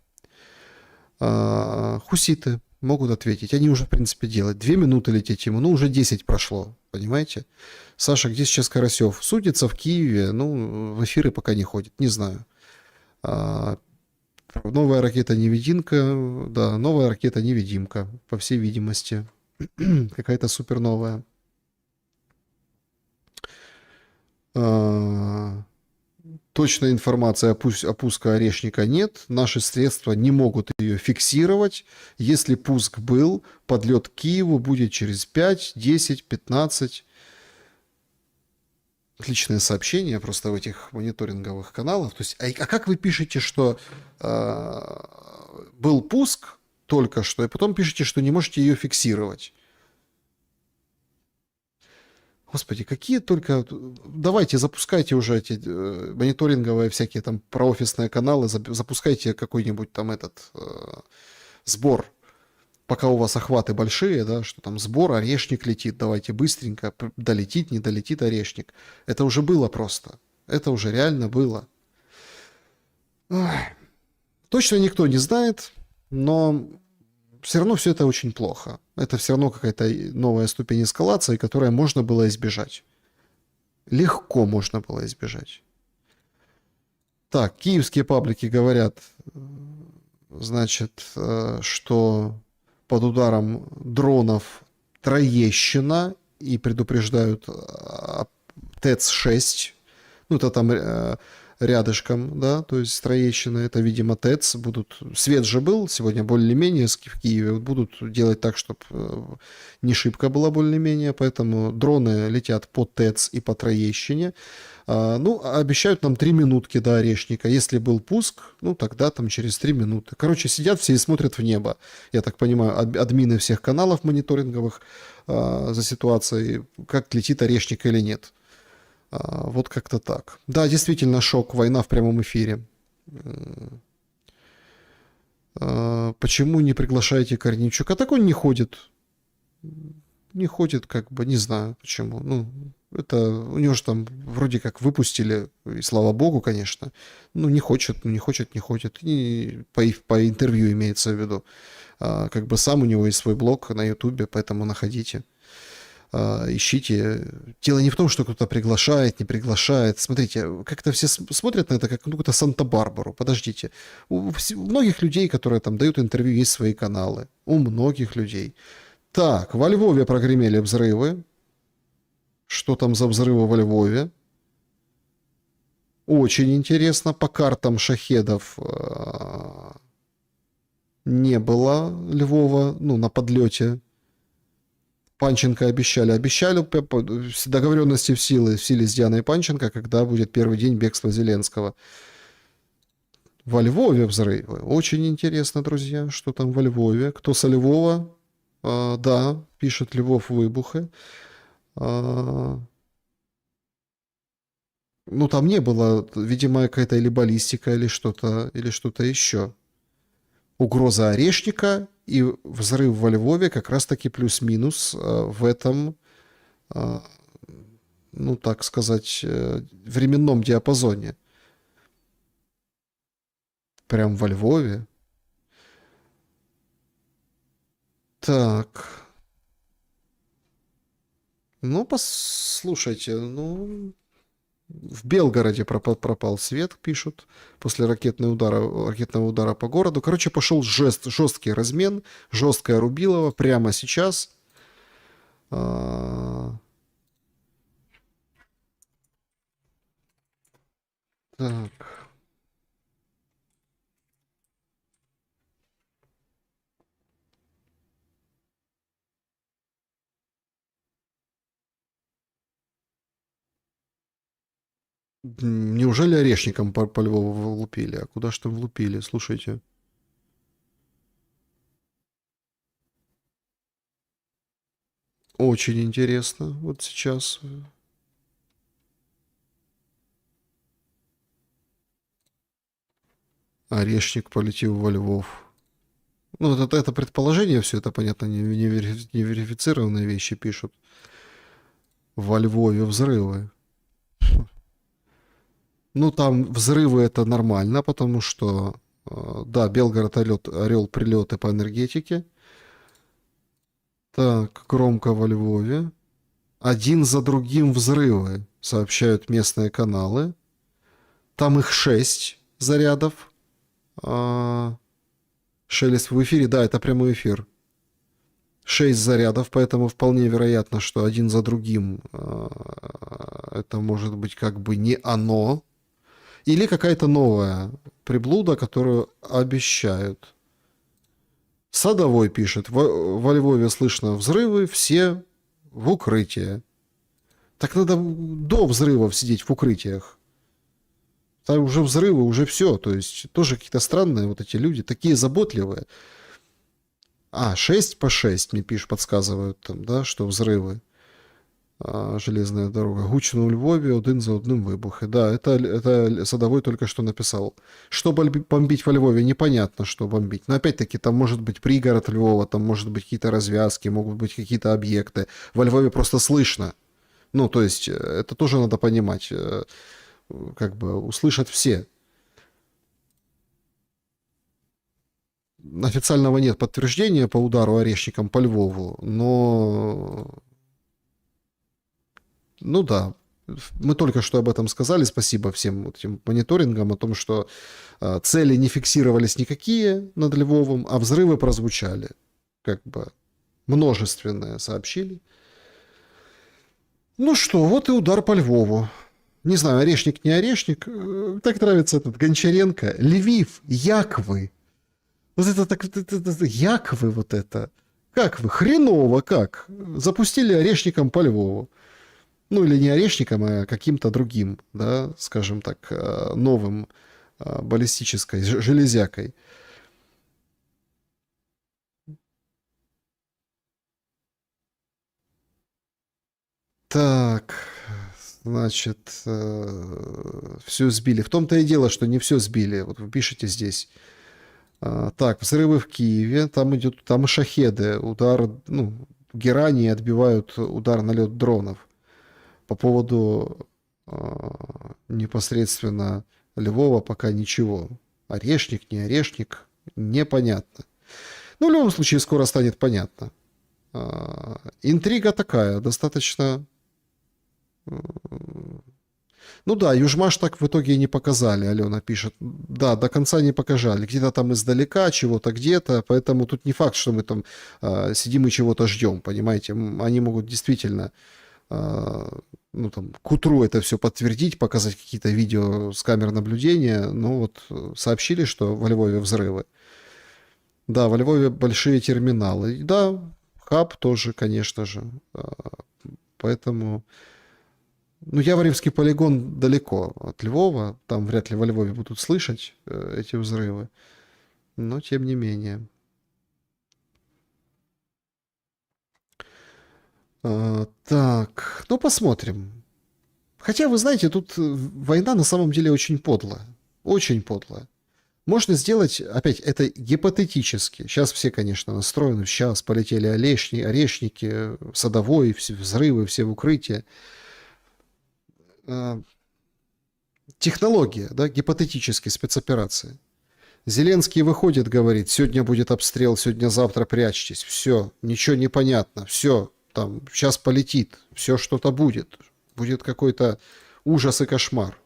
Хуситы могут ответить. Они уже, в принципе, делают. 2 минуты лететь ему. Ну, уже 10 прошло. Понимаете? Саша, где сейчас Карасев? Судится в Киеве. Ну, в эфиры пока не ходит. Не знаю. Новая ракета-невидимка. Да, новая ракета-невидимка. По всей видимости. Какая-то суперновая. Точной информации о пуске орешника нет. Наши средства не могут ее фиксировать. Если пуск был, подлет к Киеву будет через 5, 10, 15. Отличное сообщение просто в этих мониторинговых каналах. То есть, а как вы пишете, что был пуск только что, и потом пишете, что не можете ее фиксировать? Господи, какие только... Давайте, запускайте уже эти мониторинговые всякие там проофисные каналы, запускайте какой-нибудь там этот сбор, пока у вас охваты большие, да, что там сбор, орешник летит, давайте быстренько, долетит, не долетит орешник. Это уже было просто. Это уже реально было. Ой. Точно никто не знает, но все равно все это очень плохо. Это все равно какая-то новая ступень эскалации, которую можно было избежать. Легко можно было избежать. Так, киевские паблики говорят, значит, что под ударом дронов Троещина и предупреждают ТЭЦ-6. Ну, это там рядышком, да, то есть Троещина, это, видимо, ТЭЦ. Свет же был сегодня более-менее в Киеве. Вот будут делать так, чтобы не шибко было более-менее, поэтому дроны летят по ТЭЦ и по Троещине. Ну, обещают нам 3 минутки до орешника. Если был пуск, ну, тогда там через 3 минуты. Короче, сидят все и смотрят в небо. Я так понимаю, админы всех каналов мониторинговых за ситуацией, как летит орешник или нет. Вот как-то так. Да, действительно, шок. Война в прямом эфире. Почему не приглашаете Корнейчука? Так он не ходит. Не ходит, как бы, не знаю почему. Ну, это у него же там вроде как выпустили, и слава богу, конечно. Ну, не хочет, не ходит. И по интервью имеется в виду. Как бы сам у него есть свой блог на Ютубе, поэтому находите. Ищите. Дело не в том, что кто-то приглашает, не приглашает. Смотрите, как-то все смотрят на это как какую-то Санта-Барбару. Подождите. У многих людей, которые там дают интервью, есть свои каналы. У многих людей. Так, во Львове прогремели взрывы. Что там за взрывы во Львове? Очень интересно. По картам шахедов не было Львова, ну, на подлете. Панченко обещали. Договоренности в силе с Дианой Панченко, когда будет первый день бегства Зеленского. Во Львове взрывы. Очень интересно, друзья, что там во Львове. Кто со Львова? Да, пишет Львов выбухи. Ну, там не было, видимо, какая-то или баллистика, или что-то еще. Угроза орешника и взрыв во Львове как раз-таки плюс-минус в этом, ну, так сказать, временном диапазоне. Прям во Львове. Так. Ну, послушайте, ну... В Белгороде пропал свет, пишут, после ракетного удара по городу. Короче, пошел жесткий размен, жесткое рубилово прямо сейчас. Так. Неужели орешником по Львову влупили? А куда ж там влупили? Слушайте. Очень интересно. Вот сейчас. Орешник полетел во Львов. Ну, это предположение все, это, понятно, не верифицированные вещи пишут. Во Львове взрывы. Ну, там взрывы это нормально, потому что, да, Белгород орел прилеты по энергетике. Так, громко во Львове. Один за другим взрывы, сообщают местные каналы. Там их 6 зарядов. Шелест в эфире, да, это прямой эфир. 6 зарядов, поэтому вполне вероятно, что один за другим это может быть как бы не оно. Или какая-то новая приблуда, которую обещают. Садовой пишет, во Львове слышно взрывы, все в укрытие. Так надо до взрывов сидеть в укрытиях. Там уже взрывы, уже все. То есть тоже какие-то странные вот эти люди, такие заботливые. 6 по 6 мне подсказывают там, да, что взрывы. Железная дорога. Гучно у Львові, один за одним вибухи. Да, это Садовой только что написал. Что бомбить во Львове? Непонятно, что бомбить. Но опять-таки, там может быть пригород Львова, там может быть какие-то развязки, могут быть какие-то объекты. Во Львове просто слышно. Ну, то есть, это тоже надо понимать. Как бы услышат все. Официального нет подтверждения по удару орешником по Львову, но... Ну да, мы только что об этом сказали. Спасибо всем вот этим мониторингам о том, что цели не фиксировались никакие над Львовом, а взрывы прозвучали. Как бы множественные сообщили. Ну что, вот и удар по Львову. Не знаю, орешник, не орешник. Так нравится этот Гончаренко. Львив, як вы? Вот это так, як вы вот это? Как вы? Хреново как? Запустили орешником по Львову. Ну, или не орешником, а каким-то другим, да, скажем так, новым баллистической железякой. Так, значит, все сбили. В том-то и дело, что не все сбили. Вот вы пишете здесь. Так, взрывы в Киеве, там и шахеды, удар, ну, герани отбивают удар, налет дронов. По поводу непосредственно Львова пока ничего. Орешник, не орешник, непонятно. Ну, в любом случае, скоро станет понятно. Интрига такая, достаточно... Ну да, Южмаш так в итоге и не показали, Алена пишет. Да, до конца не показали. Где-то там издалека, чего-то где-то. Поэтому тут не факт, что мы там сидим и чего-то ждем, понимаете. Они могут действительно... ну, там, к утру это все подтвердить, показать какие-то видео с камер наблюдения. Ну, вот сообщили, что во Львове взрывы. Да, во Львове большие терминалы. И да, хаб тоже, конечно же. Поэтому... Ну, Яворевский полигон далеко от Львова. Там вряд ли во Львове будут слышать эти взрывы. Но, тем не менее... Так, ну посмотрим. Хотя, вы знаете, тут война на самом деле очень подлая. Очень подлая. Можно сделать, опять, это гипотетически. Сейчас все, конечно, настроены. Сейчас полетели орешники, Садовой, все взрывы, все в укрытие. Технология, да, гипотетические спецоперации. Зеленский выходит, говорит, сегодня будет обстрел, сегодня-завтра прячьтесь. Все, ничего не понятно, все. Там сейчас полетит, все что-то будет. Будет какой-то ужас и кошмар.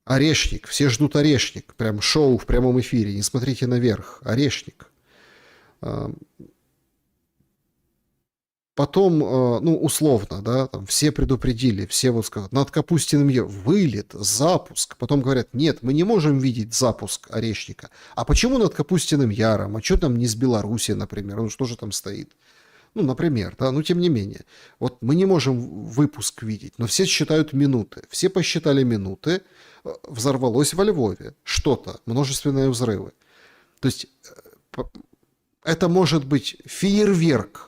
Орешник, все ждут орешник. Прям шоу в прямом эфире, не смотрите наверх. Орешник. Потом, ну, условно, да, там все предупредили, все вот сказали, над Капустиным вылет, запуск. Потом говорят, нет, мы не можем видеть запуск орешника. А почему над Капустиным Яром? А что там не с Белоруссией, например? Ну, что же там стоит? Ну, например, да, но тем не менее. Вот мы не можем выпуск видеть, но все считают минуты. Все посчитали минуты, взорвалось во Львове что-то, множественные взрывы. То есть это может быть фейерверк.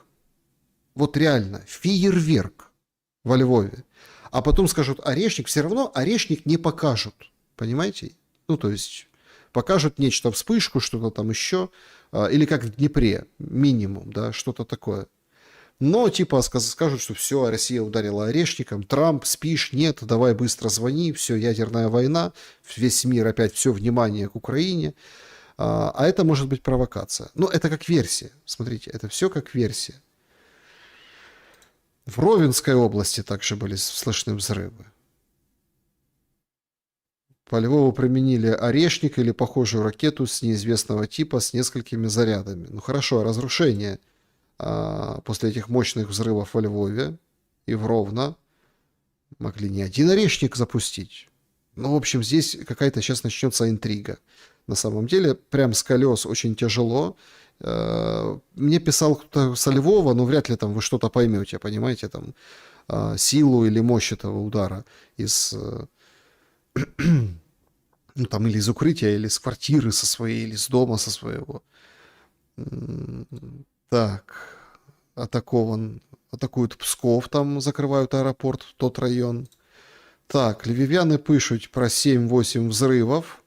Вот реально, фейерверк во Львове. А потом скажут орешник, все равно орешник не покажут. Понимаете? Ну, то есть покажут нечто, вспышку, что-то там еще, или как в Днепре, минимум, да, что-то такое. Но типа скажут, что все, Россия ударила орешником, Трамп, спишь, нет, давай быстро звони, все, ядерная война, весь мир опять, все внимание к Украине. А это может быть провокация. Но это как версия, смотрите, это все как версия. В Ровенской области также были слышны взрывы. По Львову применили орешник или похожую ракету с неизвестного типа с несколькими зарядами. Ну хорошо, разрушение после этих мощных взрывов во Львове и в Ровно могли не один орешник запустить. Ну, в общем, здесь какая-то сейчас начнется интрига. На самом деле, прям с колес очень тяжело. Мне писал кто-то со Львова, но вряд ли там вы что-то поймете, понимаете, там силу или мощь этого удара из... ну, там или из укрытия, или из квартиры со своей, или из дома со своего. Так, атакуют Псков, там закрывают аэропорт, тот район. Так, львів'яни пишут про 7-8 взрывов.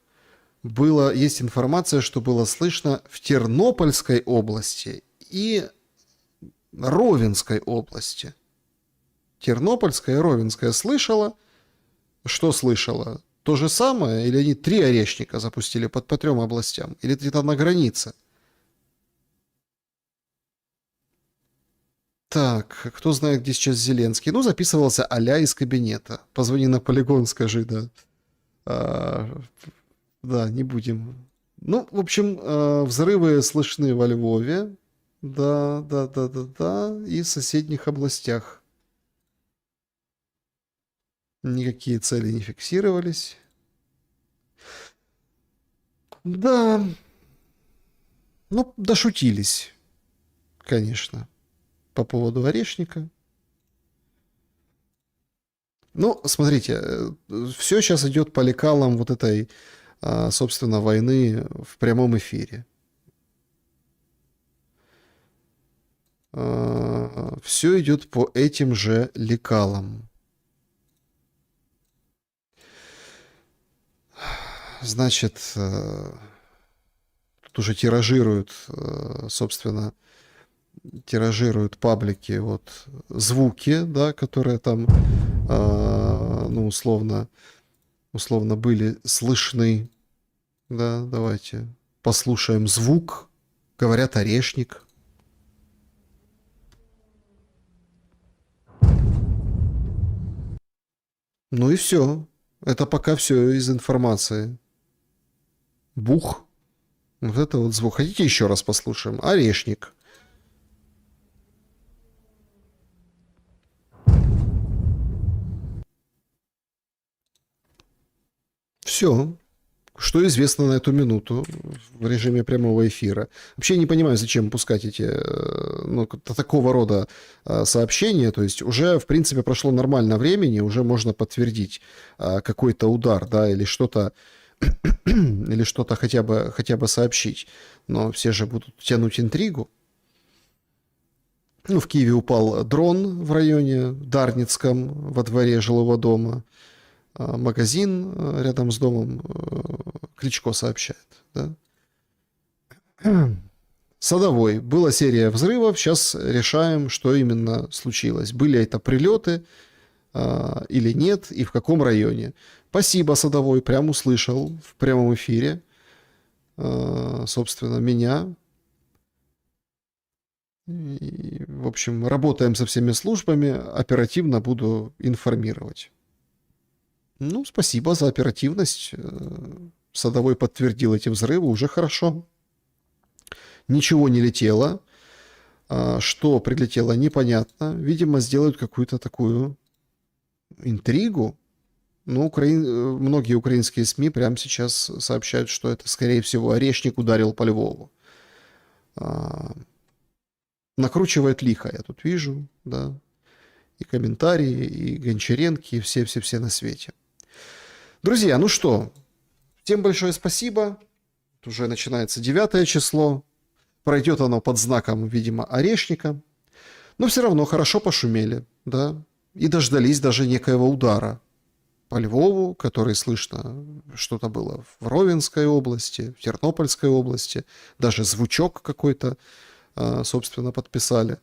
Есть информация, что было слышно в Тернопольской области и Ровенской области. Тернопольская и Ровенская слышала. Что слышала? То же самое? Или они 3 орешника запустили по 3 областям? Или где-то на границе? Так, кто знает, где сейчас Зеленский? Ну, записывался а-ля из кабинета. Позвони на полигон, скажи, да. Да, не будем. Ну, в общем, взрывы слышны во Львове. Да, и в соседних областях. Никакие цели не фиксировались. Да. Ну, дошутились, конечно, по поводу орешника. Ну, смотрите, все сейчас идет по лекалам вот этой, собственно, войны в прямом эфире. Все идет по этим же лекалам. Значит, тут уже тиражируют, собственно, паблики вот звуки, да, которые там, ну, условно были слышны. Да, давайте послушаем звук. Говорят, орешник. Ну и все. Это пока все из информации. Бух. Вот это вот звук. Хотите еще раз послушаем? Орешник. Все. Что известно на эту минуту в режиме прямого эфира. Вообще не понимаю, зачем пускать эти, ну, такого рода сообщения. То есть уже, в принципе, прошло нормально времени, уже можно подтвердить какой-то удар, да, или что-то хотя бы сообщить. Но все же будут тянуть интригу. Ну, в Киеве упал дрон в районе Дарницком во дворе жилого дома. Магазин рядом с домом, Кличко сообщает. Да? Садовой. Была серия взрывов, сейчас решаем, что именно случилось. Были это прилеты или нет, и в каком районе. Спасибо, Садовой, прям услышал в прямом эфире, собственно, меня. И, в общем, работаем со всеми службами, оперативно буду информировать. Ну, спасибо за оперативность. Садовой подтвердил эти взрывы, уже хорошо. Ничего не летело. Что прилетело, непонятно. Видимо, сделают какую-то такую интригу. Ну, многие украинские СМИ прямо сейчас сообщают, что это, скорее всего, орешник ударил по Львову. Накручивает лихо, я тут вижу, да. И комментарии, и Гончаренки, и все на свете. Друзья, ну что, всем большое спасибо. Уже начинается 9 число. Пройдет оно под знаком, видимо, орешника. Но все равно хорошо пошумели, да. И дождались даже некоего удара. по Львову, который слышно, что-то было в Ровенской области, в Тернопольской области, даже звучок какой-то, собственно, подписали.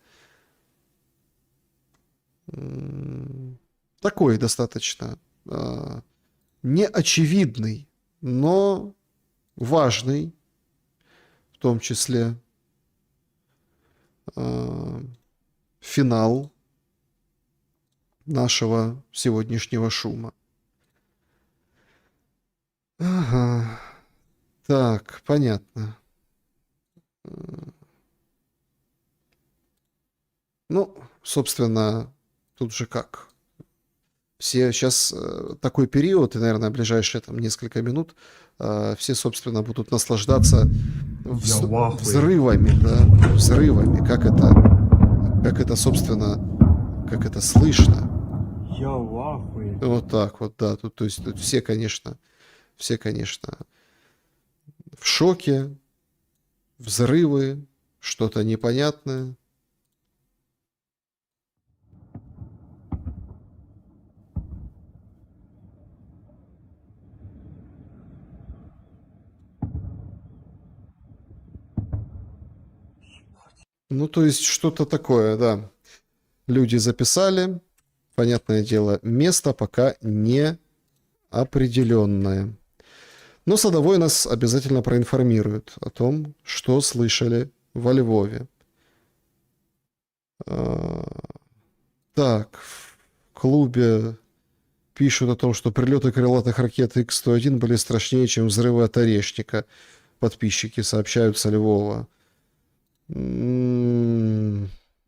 Такой достаточно неочевидный, но важный, в том числе, финал нашего сегодняшнего шума. Ага. Так, понятно. Ну, собственно, тут же как. Все сейчас такой период, и, наверное, ближайшие там несколько минут, все, собственно, будут наслаждаться взрывами, да, взрывами, как это, собственно, как это слышно. Я в ахуе. Вот так вот, да. Тут, то есть тут все, конечно, в шоке, взрывы, что-то непонятное. Ну, то есть что-то такое, да. Люди записали. Понятное дело, место пока не определенное. Но Садовой нас обязательно проинформирует о том, что слышали во Львове. Так, в клубе пишут о том, что прилеты крылатых ракет Х-101 были страшнее, чем взрывы от Орешника. Подписчики сообщают со Львова.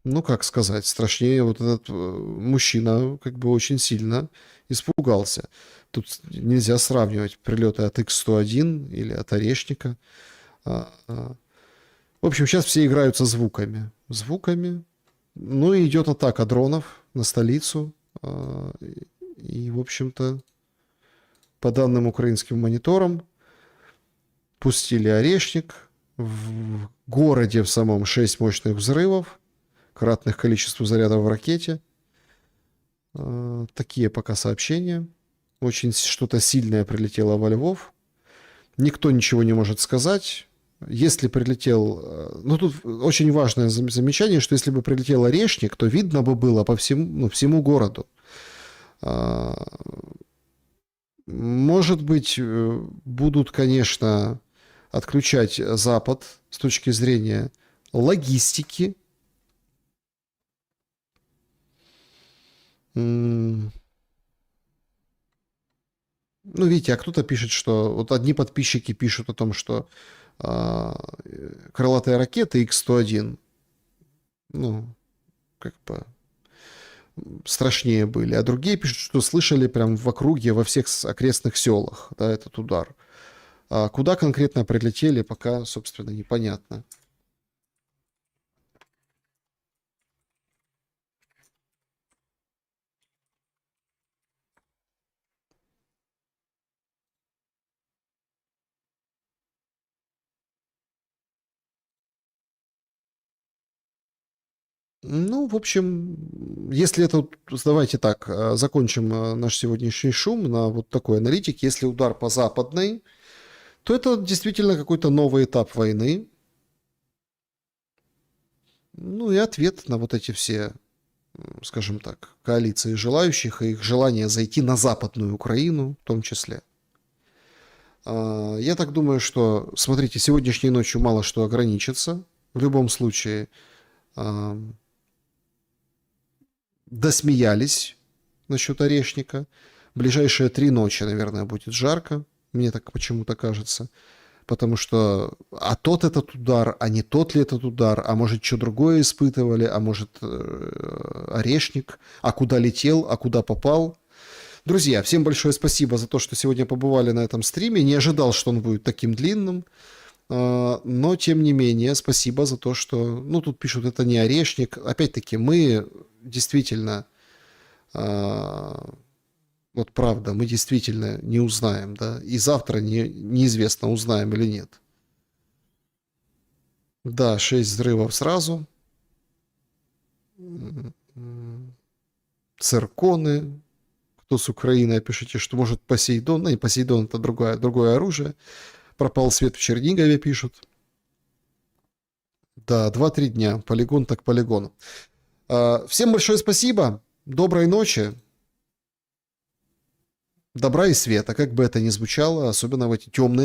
Ну, как сказать, страшнее вот этот мужчина как бы очень сильно испугался. Тут нельзя сравнивать прилеты от Х-101 или от Орешника. В общем, сейчас все играются звуками. Ну, и идет атака дронов на столицу. И, в общем-то, по данным украинским мониторам, пустили Орешник. В городе в самом 6 мощных взрывов, кратных количеству зарядов в ракете. Такие пока сообщения. Очень что-то сильное прилетело во Львов. Никто ничего не может сказать. Если прилетел... Ну, тут очень важное замечание, что если бы прилетел Орешник, то видно бы было по всему городу. Может быть, будут, конечно, отключать Запад с точки зрения логистики. Ну, видите, а кто-то пишет, что... Вот одни подписчики пишут о том, что крылатые ракеты Х-101, ну, как бы страшнее были. А другие пишут, что слышали прям в округе, во всех окрестных селах, да, этот удар. А куда конкретно прилетели, пока, собственно, непонятно. Ну, в общем, если это... Давайте так, закончим наш сегодняшний шум на вот такой аналитике. Если удар по западной, то это действительно какой-то новый этап войны. Ну и ответ на вот эти все, скажем так, коалиции желающих и их желание зайти на Западную Украину в том числе. Я так думаю, что, смотрите, сегодняшней ночью мало что ограничится. В любом случае, досмеялись насчет Орешника. Ближайшие 3 ночи, наверное, будет жарко. Мне так почему-то кажется. Потому что тот этот удар, а не тот ли этот удар, а может, что другое испытывали, а может, Орешник, а куда летел, а куда попал. Друзья, всем большое спасибо за то, что сегодня побывали на этом стриме. Не ожидал, что он будет таким длинным. Но, тем не менее, спасибо за то, что... Ну, тут пишут, это не Орешник. Опять-таки, мы действительно... Вот правда, мы действительно не узнаем, да, и завтра неизвестно, узнаем или нет. Да, 6 взрывов сразу. Цирконы, Кто с Украины, пишите, что может Посейдон. Ну, не Посейдон, это другое оружие. Пропал свет в Чернигове, пишут. Да, 2-3 дня. Полигон так полигон. Всем большое спасибо. Доброй ночи. Добра и света, как бы это ни звучало, особенно в эти темные